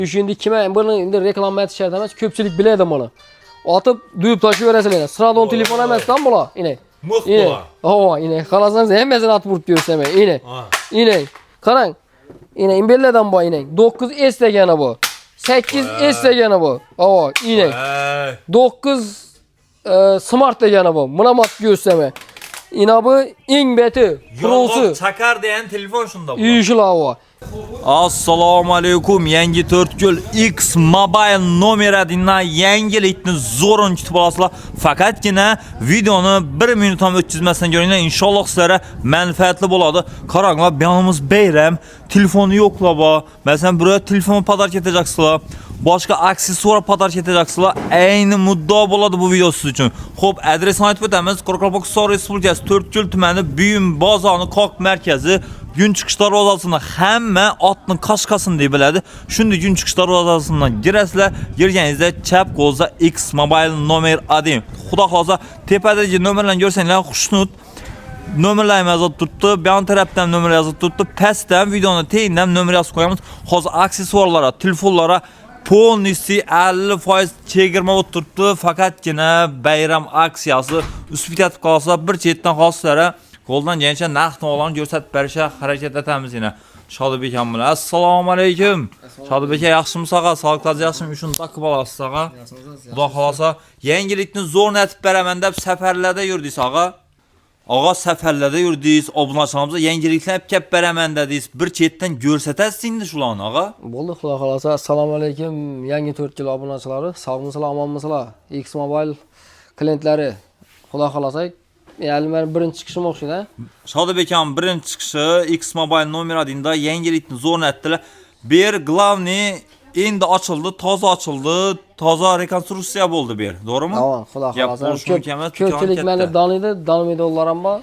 Şimdi kime bunu indi reklam etişer demez. Köpçülük biledi bunu. Atıp duyup taşıveresiyle. Sıradan telefon emez lan bula. İne. Mıh İne. bula. Ova ine. Kalasanız hemmesini atıp vurup diyorsun hemen. İne. İne. Karan. İne. İmbelleden bu ine. 9 S degeni bu. 8 S degeni bu. Ova ine. 9 Smart degeni bu. Buna mat gösterme. İna bu eng beti. Yolg'oq chakar degan telefon shunda bu. İyişil ova. Assalomu alaykum. Yangi 4 X Mobile nomeradidan yangilikni zo'rin kutib olasizlar. Faqatgina videoni 1 minut ham o'tkazmasdan ko'ringlar. Inshaalloh sizlarga manfaatli bo'ladi. Qaranglar, buyog'imiz bayram, telefoni yo'qlar bor. Masalan, buraya telefon podark etacaksizlar. Boshqa aksessuar podark etacaksizlar. Ayni muddao bo'ladi bu video siz uchun. Xo'p, adresini aytib o'tamiz. Qoraqalpog'iston Respublikasi 4 tumani Buyum bozori Qoq markazi. Gün chiqishlar rozasini hamma otning qashqasini deb biladi. Shunday gün chiqishlar rozasidan girasizlar, girganingizda chap qo'lda X Mobile nomer adim. Xudo xolsa tepadagi nomerlarni ko'rsanglar xushnud. Nomerlar yozib turibdi, buyon tarafdan nomer yozib turibdi, pastdan videoni teyindan nomer yozib qo'yamiz. Hozir aksessuarlara, telefonlara polnisi 50% chegirma o'tiribdi. Faqatgina bayram aksiyasi uspitib qolsa bir chetdan xoslara qo'ldan kelgancha narx-navolarni ko'rsatib berishga harakat etamiz yana. Shodibek ham bilan. Assalomu alaykum. Shodibek yaxshimisiz og'a? Sog'liqingiz yaxshimi? Shunday qilib olasiz og'a. Xudo xolasa yangilikni zo'r etib beraman deb safarlarda yurdingiz og'a. Og'a safarlarda yurdingiz, obunachilarimizga yangiliklar olib beraman dedingiz. Bir chetdan ko'rsatasiz endi shularni og'a. Bo'ldi, xudo xolasa. Assalomu alaykum. Yangi 4 yil obunachilari. Sog'misizlar, omonmisizlar? X Mobile klientlari. Xudo xolasa yani ben birinchi chiqishim o'xshaydi. Shodibek ham birinchi chiqishi X Mobile nomeradinda yangilikni zo'r etdilar. Bir glavni endi ochildi, toza rekonstruksiya bo'ldi bu yer. To'g'rimi? Tamam, xudo xolasa. Ko'pchilik meni danmaydi ular ham bor.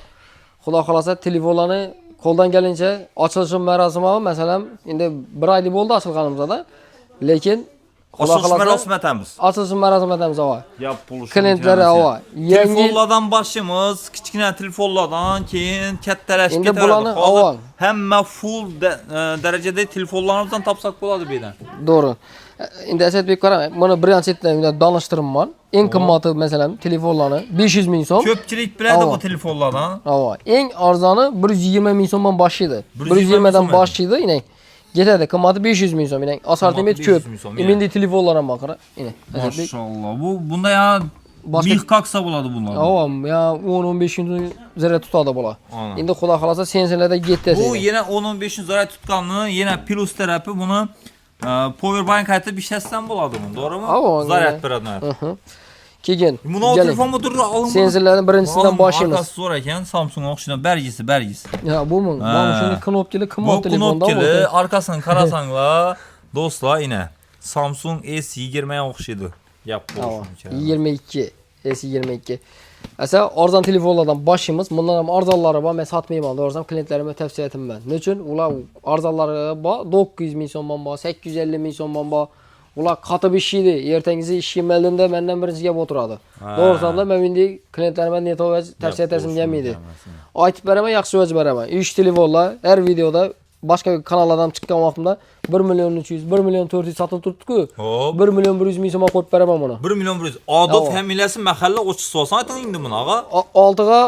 Xudo xolasa telefonlarni qo'ldan kelincha ochilish marosimi, masalan, endi 1 oylik bo'ldi ochilganimizda. Lekin Açılış mərasimi etamiz. Açılış mərasimi etamiz ava. Yap buluşun. Klientlərə ava. Telefonlardan başımız, kiçiklə telefonlardan keyin kattələşib ketərdi. Ava. Həmmə full dərəcədə telefonlarımızdan tapsaq boladı birdən. Doğru. İndi Əsədbek qaram, bunu birinçidən danışdırım var. En qimmatı məsələn telefonlarını 500 min so'm. Köpçülük bilədi bu telefonlardan. Ava. En arzanı 120 min so'mdan başlaydı. 120'den başlaydı yine. Getadi, qimmatı 500 min so'm. Yine assortiment ko'p. Endi telefonlarga bakara. Yine. Maşallah. Bunda ya mix kaksa bo'ladi bunlar. Avam ya 10-15 kun zarar tutadi bola. Endi xudo xolasa sensorlarda yetadi. Bu yana 10-15 kun zarar tutganini yana plus tarafi buni power bank aytib ishlatsam bo'ladimi, to'g'rimi? Zarar beradi. Keyin buni telefon motorni olib sensorlardan birinchisidan boshlaymiz. Markasi zo'r ekan, Samsung o'xshagan bergisi. Ya bu mu? Mana shuni knopkali qimmat telefonda bu. Knopkali arkasini qarasanglar, do'stlar, ina Samsung S20 o'xshaydi. Yap bo'lsin. 22 S22. Asa arzon telefonlardan başlaymiz. Bundan ham arzonlari bor, men sotmayman, doğrusu klientlarimga tavsiya etaman. Nechun? Ular arzonlari bor, 900 ming so'mdan bor, 850 ming so'mdan bor. Ular qatib ishlaydi. Ertangizi ishga meldimda mendan birinchi gap o'tiradi. To'g'risida men endi klientlarimga net tavsiya etasim kelmaydi. Aytib beraman, yaxshi o'z beraman. 3 telefonlar har videoda boshqa kanallardan chiqqan vaqtimda 1 million 300, 1 million 400 sotib turibdi-ku. 1 million 100 ming so'm qo'yib beraman buni. 1 million 100. Odob familiyasi mahalla o'chisi olsan ayting endi buni, og'a. 6ga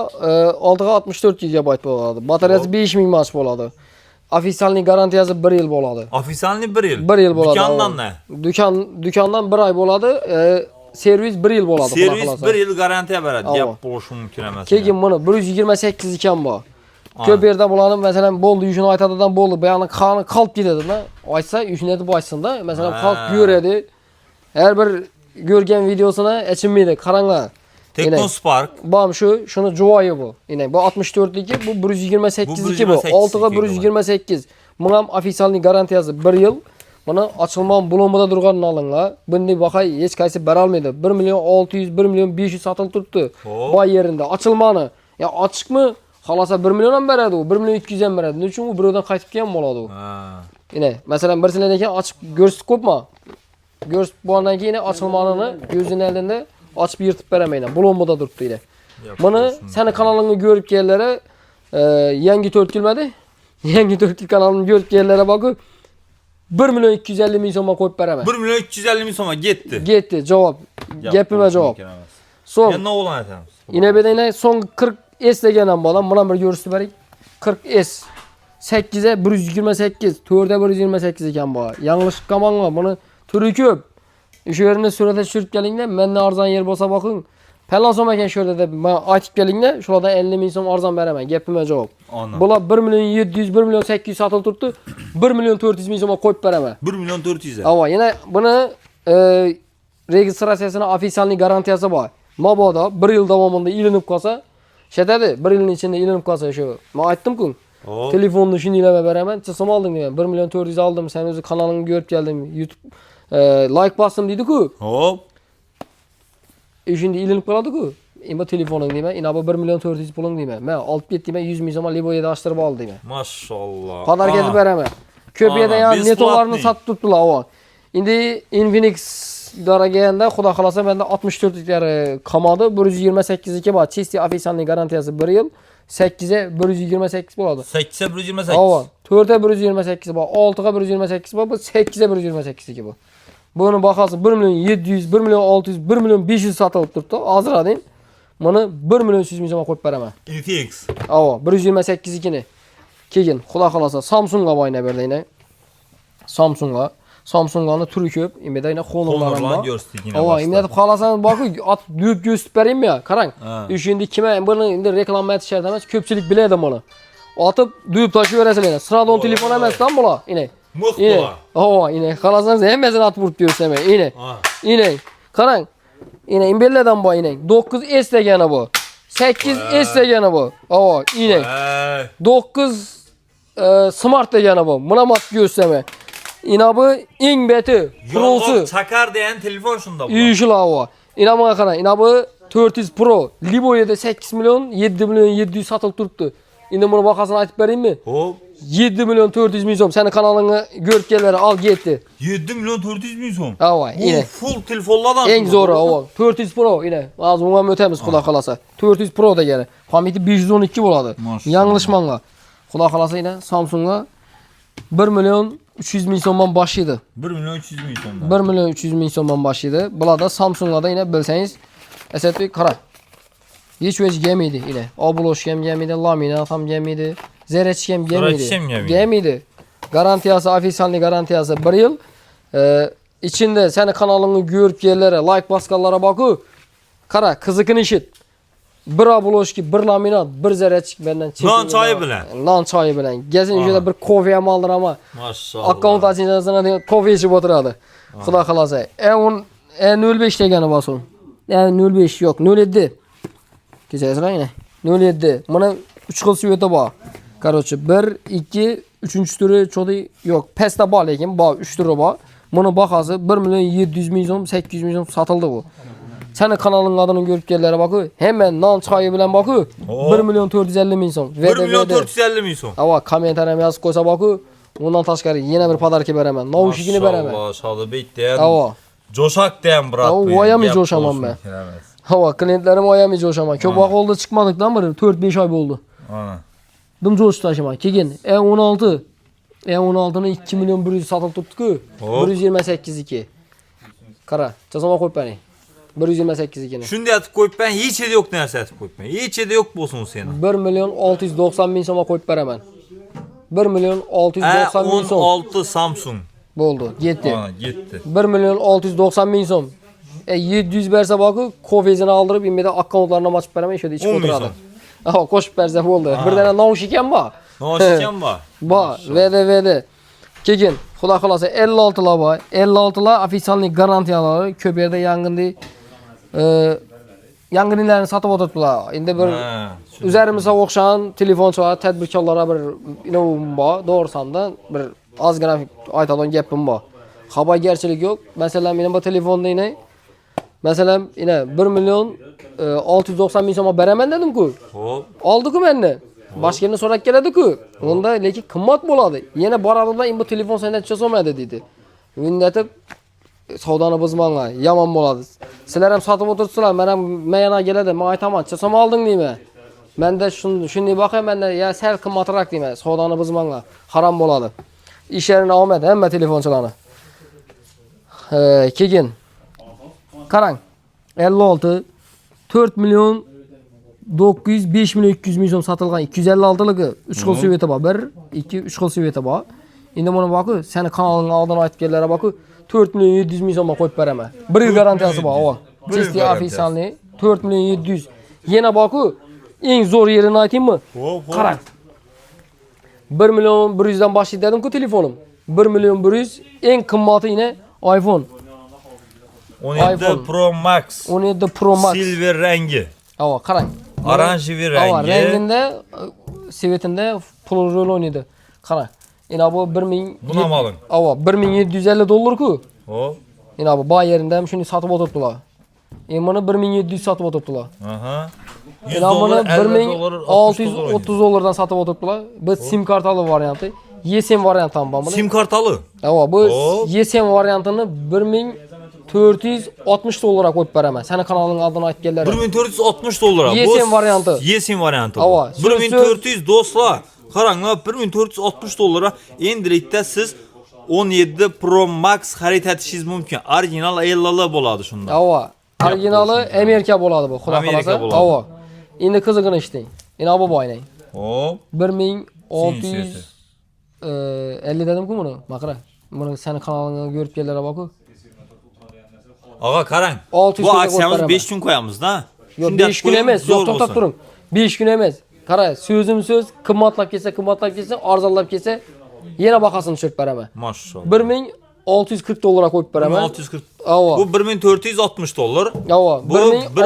64 GB bo'ladi. Batareyasi 5000 mAh bo'ladi. Ofitsialniy garantiyasi 1 yil bo'ladi. Ofitsialniy 1 yil. 1 yil bo'ladi. Do'kondan ne? Do'kondan 1 oy bo'ladi. Servis 1 yil bo'ladi. Servis 1 yil garantiya beradi. Gap bo'lishi mumkin emas. Keyin buni 128 ekan bu. Ko'p yerda bularni masalan bo'ldi, yuzini aytadidan bo'ldi, buyog'ini qani qolib ketadi-da. Aytsa, yuzini aytib aytsin-da. Masalan, qolib ko'radi. Har bir ko'rgan videosini achinmaydi. Qaranglar. Teknospark. Bam shuni joyi bu. Yine bu 64'deki bu 128'deki bu. 6'ga 128. Bunun ham ofitsialniy garantiyasi 1 yil. Buni ochilmon bo'lomida turganini olinglar. Bunday baqay hech qaysi bera olmaydi. 1 million 600, 1 million 500 sotilib turibdi. Boy yerinde ochilmoni. Ya ochiqmi? Xolasa 1 million ham beradi u, 1 million 200 ham beradi. Nechun u birovdan qaytib kelgan bo'ladi u. Yine masalan bir sizlardan keyin ochib ko'rsatib qo'yma. Ko'rsatib bo'lgandan keyin ochilmonini ko'zini oldida açıp yırtıp beremeyin. Bulunmada duruptu yine. Bunu senin kanalını görüp gelirlere yangi 4 yılmadı. Yangi 4 yıl kanalını görüp gelirlere bakı 1 milyon 250 ming so'mga qo'yib beraman. 1 milyon 250 ming so'mga ketdi. Ketdi, javob. Gapima javob. So'ng Endi o'g'lan aytamiz. ina bedayna so'ng 40S deganim bolam, buni bir ko'rsatib bering. 40S 8'e 128, 4'e 128 ekan bu. Yanlış qilmanmi? Buni turi ko'p. O'sha yerni suratga tushirib kelinglar, menda arzon yer bo'lsa boqing. Falan so'm ekan shu yerda men aytib kelinglar, shulardan 50 ming so'm arzon beraman. Gapima javob. Bular 1 milyon 700, 1 milyon 800 sotilib turibdi. 1 milyon 400 ming so'mga qo'yib beraman. 1 milyon 400. Ava, yana buni registratsiyasini ofitsialniy garantiyasi bor. Mabodo 1 yil davomida ilinib qolsa, shetadi 1 yilning ichida ilinib qolsa shu. Men aytdim-ku. Telefonni shunday beraman, chiqsam oldim deyman. 1 milyon 400 oldim, sen o'zi kanalingni ko'rib keldim. YouTube like bosdim deydi-ku. Hop. Shunday ilinib qoladi-ku. Endi telefoning deyman, ina bu 1 milyon 400 puling deyman. Men olib ketdim, 100 ming so'm Liboyada ochtirib oldim deyman. Maşallah. Qadar ketib beraman. Ko'p yerda ham netolarini sotib turibdilar, ava. Endi Infinix daraganda xudo xolasa menda 64 litrli qamadi, 128 iki bor. Chisti ofitsialniy garantiyasi 1 yil. 8'e 128 bo'ladi. 8'e 128. Ava, 4'e 128 bor, 6'ga 128 bor, bu 8'e 128 iki bu. Buni bahası 1 milyon 700, 1 milyon 600, 1 milyon 500 satılıp turibdi. Hozir adayım. Buni 1 milyon 100 ming so'mga qo'yib beraman. Infinix. Ava, 128 ikini. Keyin xudo xolasa Samsungga bo'yna berdinglar. Samsung'ni turi ko'p, imedayna xonurlar bor. Ava, imedib xolasangiz boku, at duyib ko'rsatib beraymi ya? Qarang. O'shunda kima buni endi reklama etish shart emas, ko'pchilik biladi buni. Otib duyib tashlayverasizlar. Sıradan telefon emasdan bular. Ine. Muhtola. Ava, ine. Qalasangiz hammasini atib urib ko'rsam, ine. Ine. Qarang. Ine imbelladan bu ine. 9S degani bu. 8S degani bu. Ava, ine. 9 Smart degani bu. Buna mat ko'rsam. Ina bu eng beti, Pro'si. Çakar degan telefon shunda bu. Uyushla ava. Ina bunga qarang. Ina bu 400 Pro. Liboyada 8 milyon 7 milyon 700 satılib turibdi. Endi buni bahasini aytib beraymi? Hop. 7 milyon 400 ming so'm. Seni kanalingni ko'rib kellar, al ketdi. 7 milyon 400 ming so'm. Ava, ine. Full telefonlardan. Eng zo'ri ava. 400 Pro ine. Hozir bunga o'tamiz xudo xolasa. 400 Pro degani. Pamyati 512 bo'ladi. Yanglishmanglar. Xudo xolasa ine Samsungga 1 milyon 300 ming so'mdan boshlaydi. 1 milyon 300 ming so'mdan. 1 milyon 300 ming so'mdan boshlaydi. Bularda Samsung'da yine bilsangiz, Asadbek qara. Hech vech gelmeydi yine. Obulosh ham gelmeydi, laminat ham gelmeydi, zerech ham gelmeydi. Gelmeydi. Garantiyasi, ofitsialniy garantiyasi 1 yil. İçinde seni kanalını görüp yerlere, like baskanlara bakı. Qara, qiziqin ishit. 1 obuloshki, 1 laminat, 1 zerech benden çekin. Non choyi bilan. Non choyi bilan. Gezin o'shada bir kofe ham aldiraman. Maşallah. Akkaunt achinasini kofe ichib o'tiradi. Xudo xolasa. E05 degani bosun. E05 yo'q, 07. Kechasizlar yine. 07. Mana 3 xil sveti bor. Короче, 1, 2, 3 turi cho'di yo'q. Pasta bor lekin, bor 3 turi bor. Buni bahası 1 milyon 700 ming so'm, 800 ming so'm satıldı bu. Seni kanalın adını görüp gelirler bakı. Hemen non çayı bilen bakı. 1 milyon 450 ming so'm. 1 milyon 450 ming so'm. Ava, komentariyam yazıp koysa bakı. Ondan tashqari yine bir padarki beraman. Naushigini beraman. Maşallah, Şadıbek deyen. Ava. Coşak deyen brat. Ava, oyami coşamam ben. Ava, klientlerim oyami coşamam. Köp vaqt oldu çıkmadıktan beri 4-5 ay oldu. Ana. Dım coştu taşıma. Keyin E16. E16'nı 2 milyon 100 satılıp tuttu. 128 2. Qara, chasama qo'yib bering. 128 ikini. Shunday atib qo'yib ben hech edi yo'q narsa atib qo'yib ben. Hech edi yo'q bo'lsin seni. 1 milyon 690 ming so'mga qo'yib beraman. 1 milyon 690 ming so'm. 16 Samsung. Bo'ldi, yetdi. Ha, yetdi. 1 milyon 690 ming so'm. 700 bersa bakı, kofezini aldırıp imeda akkauntlarına açıp beraman, şöyle içip oturadi. Aha, qo'shib bersa bo'ldi. Bir dana naushik ham bor. Naushik ham bor. Bor, VD. Keyin xudo xolasa 56 lar bor. 56 lar ofitsialniy garantiyalari, ko'p yerda yangınlarını satib o'tiribdilar. Endi bir üzerimize o'xshagan telefonchilar, tadbirkorlarga bir inovum bor. Doğrusamda bir ozgina aytadigan gapim bor. Xabargarchilik yo'q. Masalan, men bu telefonda yine mesela yine 1 milyon 690 ming so'mga beraman dedim-ku. Hop. Oldi-ku menda. Boshqa yerni so'rab keladi-ku. Unda lekin qimmat bo'ladi. Yana boradilar, bu telefon sendan tushsa olmaydi dedi. Undetib savdoni buzmanglar, yomon bo'ladi. Sizlar ham sotib o'tirsizlar, men yana keladi, men aytaman, tushsa olding deyman. Menda shunday boqay, menda ya sal qimmatroq deyman, savdoni buzmanglar, harom bo'ladi. İşlerini omad hamma telefonchilarni. Keyin qarang. 56 4 million 900 5 million 200 ming so'm sotilgan 256ligi 3 xil sveti bor. 1 2 3 xil sveti bor. Endi buni boqku, seni kanalingga oldin aytib kelganlar boqku, 4 million 700 ming so'mga qo'yib beraman. 1 yil garantiyasi bor, ava. Chesti ofitsialniy 4 million 700. Yana boqku, eng zo'r yerini aytaymi? Qarang. 1 million 100 dan boshlaydi dedim-ku telefonim. 1 million 100 eng qimmati ina iPhone. 17 Pro Max. 17 Pro Max. Silver rengi. Ava, qarang. Oranjiy rengi. Ava, renginde, svetinda pul rol o'ynaydi. Qarang. Ina bu 1000 Buna mı alın? Ava, 1750 dollar-ku. Hop. Ina bu bay yerinde ham shuni sotib o'tiribdilar. Endi buni 1700 sotib o'tiribdilar. Aha. 100 Ina buni dollar, 1630 dollardan sotib o'tiribdilar. Bu sim kartalı varianti. eSIM varianti ham bor buni. Sim kartalı. Ava, bu eSIM variantini 1460 dollarga qo'yib beraman. Seni kanalning oldini aytib keldilar. 1460 dollar. eSIM varianti. eSIM varianti. Ava, 1400 do'stlar. Qaranglar 1460 dollara endilikda siz 17 Pro Max xarid etishingiz mumkin. Original ayollar bo'ladi shunda. Ava, originali Amerika bo'ladi bu, xudo Amerika xolasa. bo'ladi. Ava. Endi qizig'ini eshiting. Endi bu bo'ynang. Hop. 1650 dedim-ku buni. Maqra. Buni seni kanalingga ko'rib keldilar boku. Ağa qarang. 600 Bu aksiyamiz 5 kun qo'yamiz-da. Yo'q, 5 kun emas. Yo'q, to'xtab turing. 5 kun emas. Qara, so'zim so'z, qimmatlab kelsa, arzonlab kelsa, yana bahasini tushirib beraman. Maşallah. 1640 dollarga qo'yib beraman. 1640. Ava. Bu 1460 dollar. Ava, Bu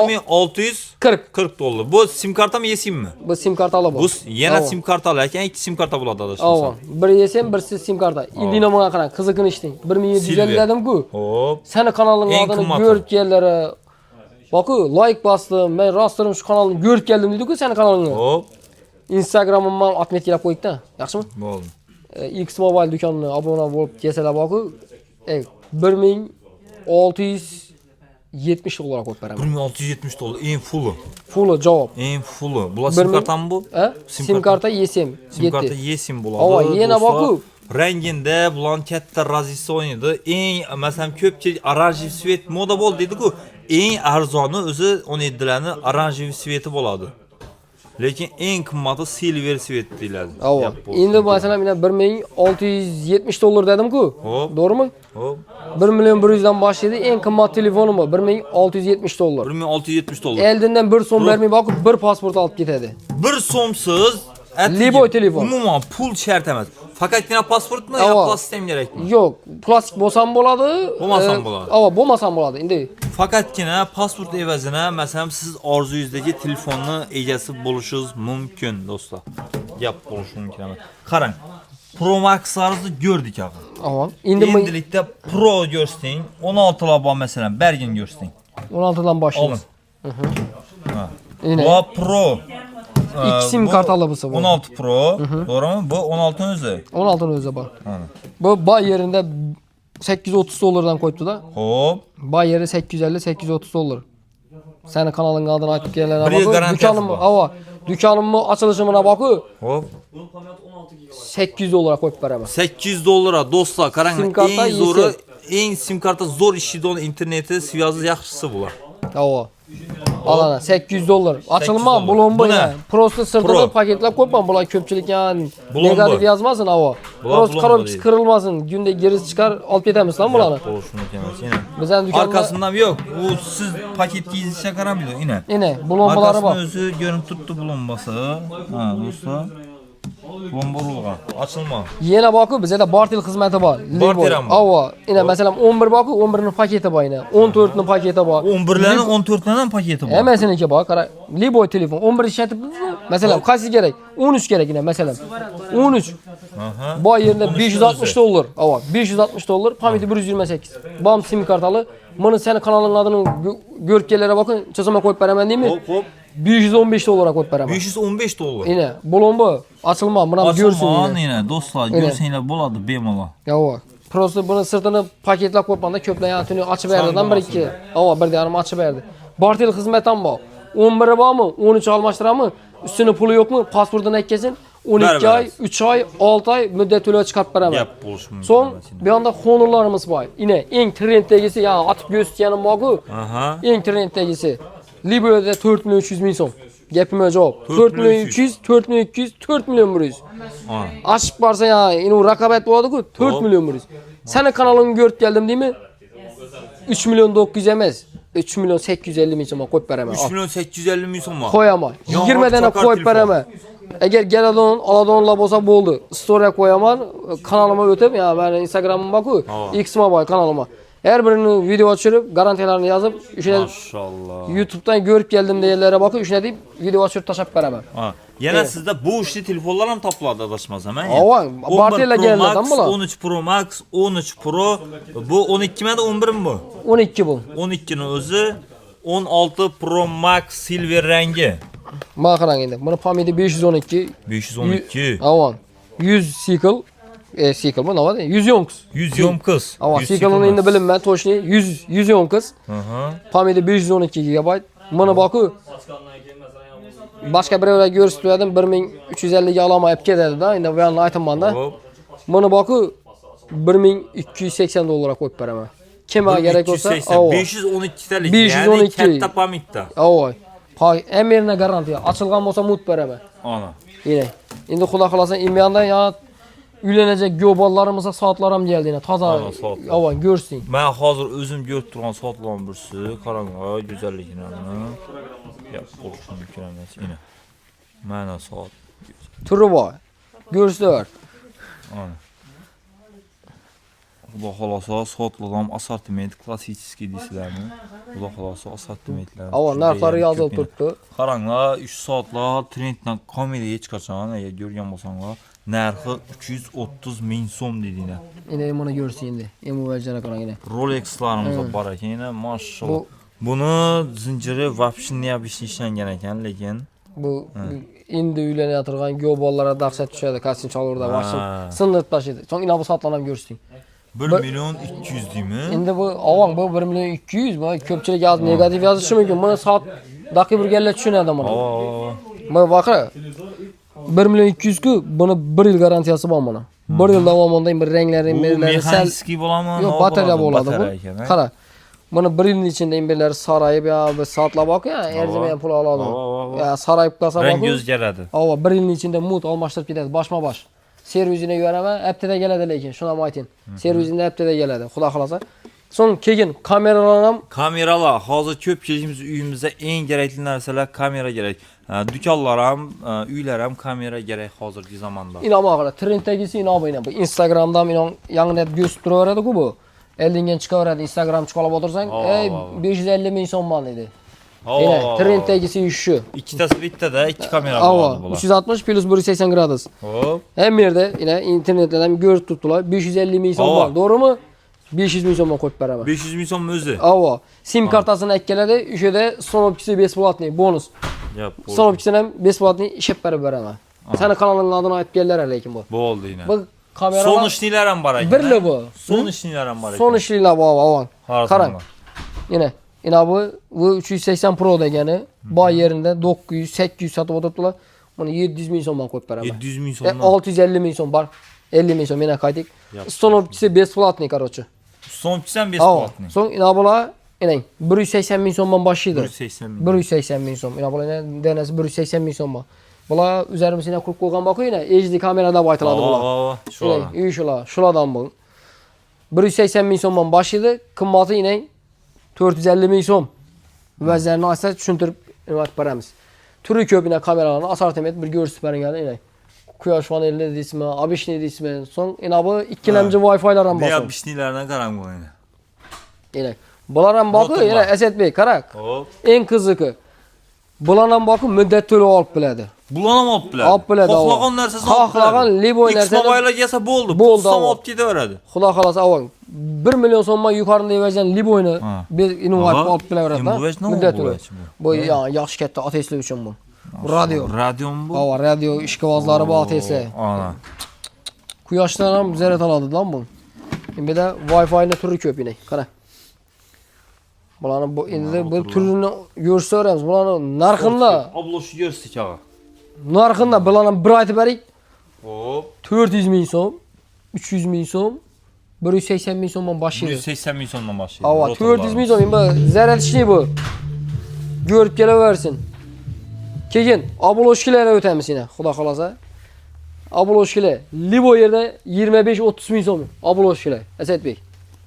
1640 dollar. Bu sim karta mı eSIM mi? Bu sim kartalı bu. Bu yana sim kartalı ekan, ikki sim karta bo'ladi adashmasam. Ava, bir eSIM, birsi sim karta. Endi nima qarang, qiziqini eshiting. 1750 dedim-ku. Hop. Seni kanalning oldini ko'rib keldilar. Boku, like bastım. Men rostlarim şu kanalni ko'rib keldim dedi-ku seni kanalingga. Hop. Instagramimga atmetkilab qo'ydik-da. Yaxshimi? Bo'ldi. X Mobile do'koniga obuna bo'lib kelsalar boku, 1670 dollarga qo'yib beraman. 1670 dollar eng fulli. Fulli javob. Eng fulli. Bular sim karta mı bu? Sim karta eSIM. Sim karta eSIM bo'ladi. Ava, yana boku. Renginde bulan katta razisi o'ynaydi. Eng, masalan, ko'pchilik oranjiy svet moda bo'ldi dedi-ku. Eng arzoni o'zi 17larni oranjiy sveti bo'ladi. Lekin eng qimmati silver svet deyiladi. Ava. Endi masalan men 1670 dollar dedim-ku. To'g'rimi? Hop. 1 million 100 dan boshlaydi. Eng qimmat telefonim bu 1670 dollar. 1670 dollar. Eldinden 1 so'm bermay boqib, bir pasport olib ketadi. 1 so'msiz Liboy telefon. Umuman pul shart emas. Faqatgina pasportmi yo plastik kerakmi? Yo'q, plastik bo'lsam bo'ladi. Bo'lmasam bo'ladi. Ava, bo'lmasam bo'ladi. Endi faqatgina pasport evazina, masalan, siz orzuyingizdagi telefonni egasi bo'lishingiz mumkin, do'stlar. Gap bo'lishi mumkin emas. Qarang. Pro Max'larni ko'rdik ağa. Ava. Endi endilikda Pro ko'rsting, 16 lar bor masalan, bergin ko'rsting. 16 dan boshlaymiz. Ha. Bu Pro. İki sim kartalı bu. 16 Pro, doğru mu? Bu 16'ın özü. 16'ın özü bak. Bu bay yerinde 830 dolardan koydu da. Hop. Bay yeri 850-830 dolar. Senin kanalın adını aytıp gelene bakı. Dükkanım mı? Ava. Dükkanım mı açılışımına bakı. Hop. 800 dolara koyup beraber. 800 dolara dostlar. Karang en zoru, en sim karta zor işi olan internette sviyazı yaxşısı bular. Ava. Alana 800 dolar. Açılma bulunma ya. Prosta sırtını paketlep koyma. Bunlar köpçülük yani. Negatif yazmasın hava. Prosta karabıksı kırılmasın. Günde gerisi çıkar alıp yetemez lan bunları. Bizden dükkanda... Arkasından yok. Bu siz paket giysi çıkarabiliyor yine. Yine bulunmaları var. Arkasında özü görüntü tuttu bulunması. Ha dostlar. Bombalığa açılma. Yine bakı bize de Bartel hizmeti var. Bartel mi? Ava. Yine mesela 11 bakı 11'nin paketi var yine. 14'nin paketi var. 11'lerin 14'lerin paketi var. Hemesinki bak. Liboy telefon 11 işletip mesela kaç gerek? 13 gerek yine mesela. 13. Bu yerinde 560 dolar. Ava 560 dolar. Pameti 128. Bam sim kartalı. Bunu senin kanalın adını görüp bakın. Çözüme koyup veremem değil mi? Hop hop. 515 dolara koyup veremem. 515 dolar. Yine bulunma. Açılma. Buna görsün yine. Açılma yine dostlar. Görsenler boladı bemola. Ava. Prosta bunun sırtını paketlep koyup köple yantını açıp verdi'den bir iki. Ava bir yarım açıp verdi. Bartel hizmetten bu. 11'i var mı? 13 almıştıra mı? Üstüne pulu yok mu? Pasportunu ekkesin. 12 ay, 3 ay, 6 ay müddet to'lab chiqarib beraman. Gap bo'lishi mumkin. So'ng bu yoqda Honorlarimiz bor. Yine eng trenddagisi, ya'ni atib ko'rsatganim bor-ku. Aha. Eng trenddagisi. Liboda 4 million 300 ming so'm. Gapimga javob. 4 million 300, 4 million 200, 4 million 100. Açıp barsa ya, inu raqobat bo'ladi-ku, 4 million 100. Seni kanalingni ko'rib keldim deymi? 3 million 900 emas, 3 million 850 ming so'm qo'yib beraman. 3 million 850 ming so'm. Qo'yaman. 20 dana qo'yib beraman. Agar galadon, aladonlar bo'lsa bo'ldi. Story qo'yaman, kanalimga o'tib, ya meni Instagramim bor-ku, Xmobile kanalimga. Her birini video açırıp, garantilerini yazıp, Maşallah. YouTube'dan görüp geldim deyirlere bakıp, üçüne deyip video açırıp taşıp beraber. Yana sizde bu işli telefonlar ham topiladi adashmaz hemen. Avan, partiyalar geldi adam bular. 13 Pro Max, 13 Pro, bu 12 mi 11 mi bu? 12 bu. 12'nin özü 16 Pro Max silver rengi. Bakıran indi. Bunu Pamidi 512. 512. Avan. 100 cycle. Cycle bu ne var? 100 yonks. 100 yonks. Avan, cycle'ını indi bilinmem toşni. 100 yonks. Pamidi 512 GB. Bunu bakı. Başka birine görüştürdüm 1350 ga alama hep ketadi da. Endi bu yanni aytaman da. Bunu bakı 1280 dollara qo'yib beraman. Kimga kerak bo'lsa, 512 talik. 512 yani katta pamitda. Avoy. Emirne garantiya. Açılgan bo'lsa mut beraman. Ana. Yine. Endi xudo xolasa imyanda ya uylanacak göballarımıza saatlaram geldi yine. Taza. Avoy, görsün. Ben hazır özüm görüp turgan saatlarım birisi. Qaranglar, güzelligini. Ya, qo'rqishim mumkin emas. Yine. Mana saat. Turi bor. Görsünler. Ana. Xudo xolasa soatlarım assortiment klassический deysizlarmi? Xudo xolasa assortimentlar. Avoy, narxlari yozilib turibdi. Qaranglar, 3 soatlar trenddan komediya hech qachon agar ko'rgan bo'lsanglar, narxi 330 ming so'm dedilar. Yine bunu görsün endi. Emuvajjana qarang yine. Rolex'larimiz bor ekan, yine maşallah. Buni zinjiri вообще необычный ishlangan ekan, lekin bu endi uylanayotgan göballara dahshat tushadi, kassin chalurda mashin sindirib tashlaydi. So'ng ina bu soatlarni ham görsün. 1 million 200 deymi? Endi bu avon bu 1 million 200 bu ko'pchilik yozib negativ yozishi mumkin. Buni soat daqiqa birga tushunadi buni. Bu vaqi 1 million 200 ku buni 1 yil garantiyasi bor buni. 1 yil davomida bir ranglar, emberlar sal bo'ladimi? Yo'q, batareya bo'ladi bu. Qara. Buni 1 yilning ichida emberlar sarayib ya bir soatlar bor ya, erjimagan pul oladi. Ya sarayib qolsa bu. Rang o'zgaradi. Ava 1 yilning ichida mut almashtirib ketadi, boshma-bosh. Servizine yuboraman, haftada keladi lekin, shuni ham ayting. Servizinde haftada keladi, xudo xolasa. So'ng keyin kameralar ham kameralar hozir ko'pchiligimiz uyimizda eng kerakli narsalar kamera kerak. Do'konlar ham, uylar ham kamera kerak hozirgi zamonda. Inamag'ira trenddagisi inamag'ira. Bu Instagramda ham yangilanib ko'rsatib turaveradi-ku bu. 50 ga chiqaveradi, Instagram chiqolib o'tirsang, 550 ming so'mman dedi. Yine trenddagisi shu. Ikkitasi bittada, ikki kamera bo'ladi bular. 360 plus 180 gradus. Hop. Hem yerde yine internetdan ham ko'rib turibdilar. 550 ming so'm bor, to'g'rimi? 500 ming so'mga qo'yib beraman. 500 ming so'm o'zi. Avo. SIM kartasini akkaladi, o'sha yerda sonopkisi besplatniy bonus. Sonopkisini ham besplatniy ishib berib beraman. Seni kanalingning adini aytib keldilar lekin bu. Bo'ldi yine. Bu kameralar Sonishnilar ham bor ekan. Birli bu. Sonishnilar ham bor ekan. Sonishnilar bor, avon. Qarang. Yine bu 380 Pro degani boy yerinde 900, 800 satib o'tiribdilar. Buni 700 ming so'mdan qo'yib beraman. 700 ming so'mdan. 650 ming so'm bor. 50 ming so'm yana qaytik. Sonopkisi besplatniy, короче. Sonopkisi ham besplatniy. So'ng inabola, enang 180 ming so'mdan boshlaydi. 180 ming so'm. Inabola denasi 180 ming so'm bor. Bular üzərimizə qurib qo'ygan boq yine HD kamerada aytiladi bular. Shulardan bu. 180 ming so'mdan boshlaydi. Qimmati yine 450 ming so'm. Vazirni asa tushuntirib aytib beramiz. Turi ko'p yine kameralarni assortiment bir ko'rsatib beringlar yine. Quyosh panelli deysizmi, obishniy deysizmi. So'ng ina bu ikkilamchi Wi-Fi'lar ham bor. Obishnilardan qarang bu yine. Yine. Bular ham bor, yine Asadbek, qaraq. Eng qiziqi. Bular ham bor, muddat to'lab olib biladi. Bular ham olib biladi. Olib biladi. Xohlagan narsasini olib biladi. Xohlagan liboy narsani. Xmobile'ga kelsa bo'ldi. Bo'lsa olib ketaveradi. Xudo xolasa avval 1 million so'mdan yuqorida vergan liboyni innovativ olib kelaveradi. Muddat to'lab. Bu yaxshi katta oteslar uchun bu. Radio. Radiomi bu? Ha, radio ishqibozlari bor oteslar. Ana. Quyoshdan ham zaryad oladi-dan bu. Endi de Wi-Fi'ni turi ko'p yine. Qara. Bularni bu endi bir turini ko'rsatamiz. Bularni narxini Obloshi ko'rsatik ağa. narxini bularni bir aytib berik. Hop. 400 ming so'm, 300 ming so'm, 180 ming so'mdan başlayır. 180 ming so'mdan başlayır. Ava 400 ming so'm bu zaratishli bu. Görüp kelaversin. Keyin obloshkalarga o'tamiz yana, xudo xolasa. Obloshkalar Libo yerda 25-30 ming so'm obloshkalar. Asadbek.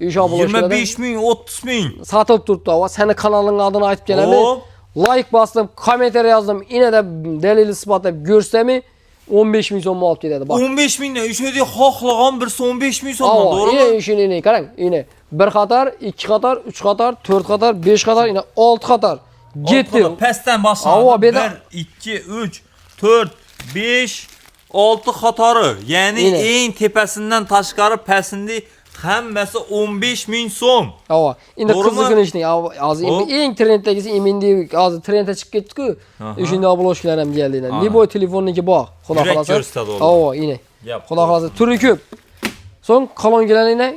O'sha obloshkalar 25 ming, 30 ming. satılıb turibdi. Ava seni kanalning adını aytib kelaman. Hop. Like bastım, komentar yazdım. Yine de delil ispatlab görsemi 15 ming so'm olib ketadi. Bak. 15 mingdan o'sha xohlagan birsi 15 ming so'mdan, to'g'rimi? Yine shuni qarang, yine bir qator, ikki qator, 3 qator, 4 qator, 5 qator, yine 6 qator. Getdi. Pastdan Ava, boshladi. beda- 1 2 3 4 5 6 qatori. Ya'ni Yine. eng tepasidan tashqari pastindi hammasi 15 ming so'm. Ava. Endi To'g'rimi? qizig'ini ishning. Hozir Hop. eng trenddagisi endi hozir trendga chiqib ketdi-ku. O'shunda obloshkalar ham keldi. Libo telefonniki bor. Xudo Yurak xolasa. ko'rsatadi ular. Ava, yine. Gap. Xudo xolasa turi ko'p. So'ng qolongilarni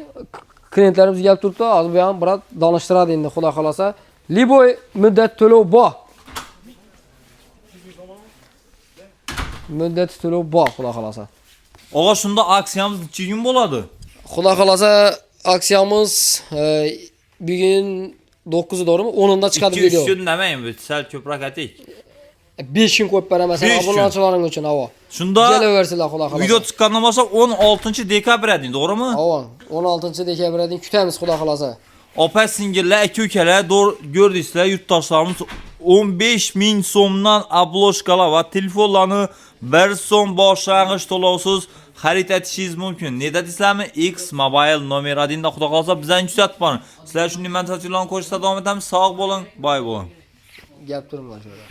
klientlarimiz kelib turibdi. Hozir bu ham biroz donishtiradi endi xudo xolasa. Libo muddat to'lov bor. Muddat to'lov bor, xudo xolasa. Og'a shunda aksiyamiz necha kun bo'ladi? Xudo xolasa aksiyamiz bugun 9 to'g'rimi? 10'unda chiqadi 2-3 video. kun demaymi, bu sal ko'proq aytaylik. 5 kun qo'yib beraman sen 5 kun. obunachilaring uchun, avo. Shunda Kelaversizlar, xudo xolasa. video chiqqandan boshlab 16 dekabr edi, to'g'rimi? Avo, 16 dekabrdan kutamiz, xudo xolasa. Opa singillar, aka ukalar, gördingizlar, yurtdoshlarimiz 15 ming so'mdan obloshkalar va telefonlarni 1 so'm boshlang'ich to'lovsiz xarid etishingiz mumkin. Neda deysizlarmi? X Mobile nomer 1 da xudo xolasa bizdan kuzatib boring. Sizlar shunday manfaatlarni ko'rsatib davom etamiz. Sog' bo'ling, boy bo'ling. Gap turma jo'ra.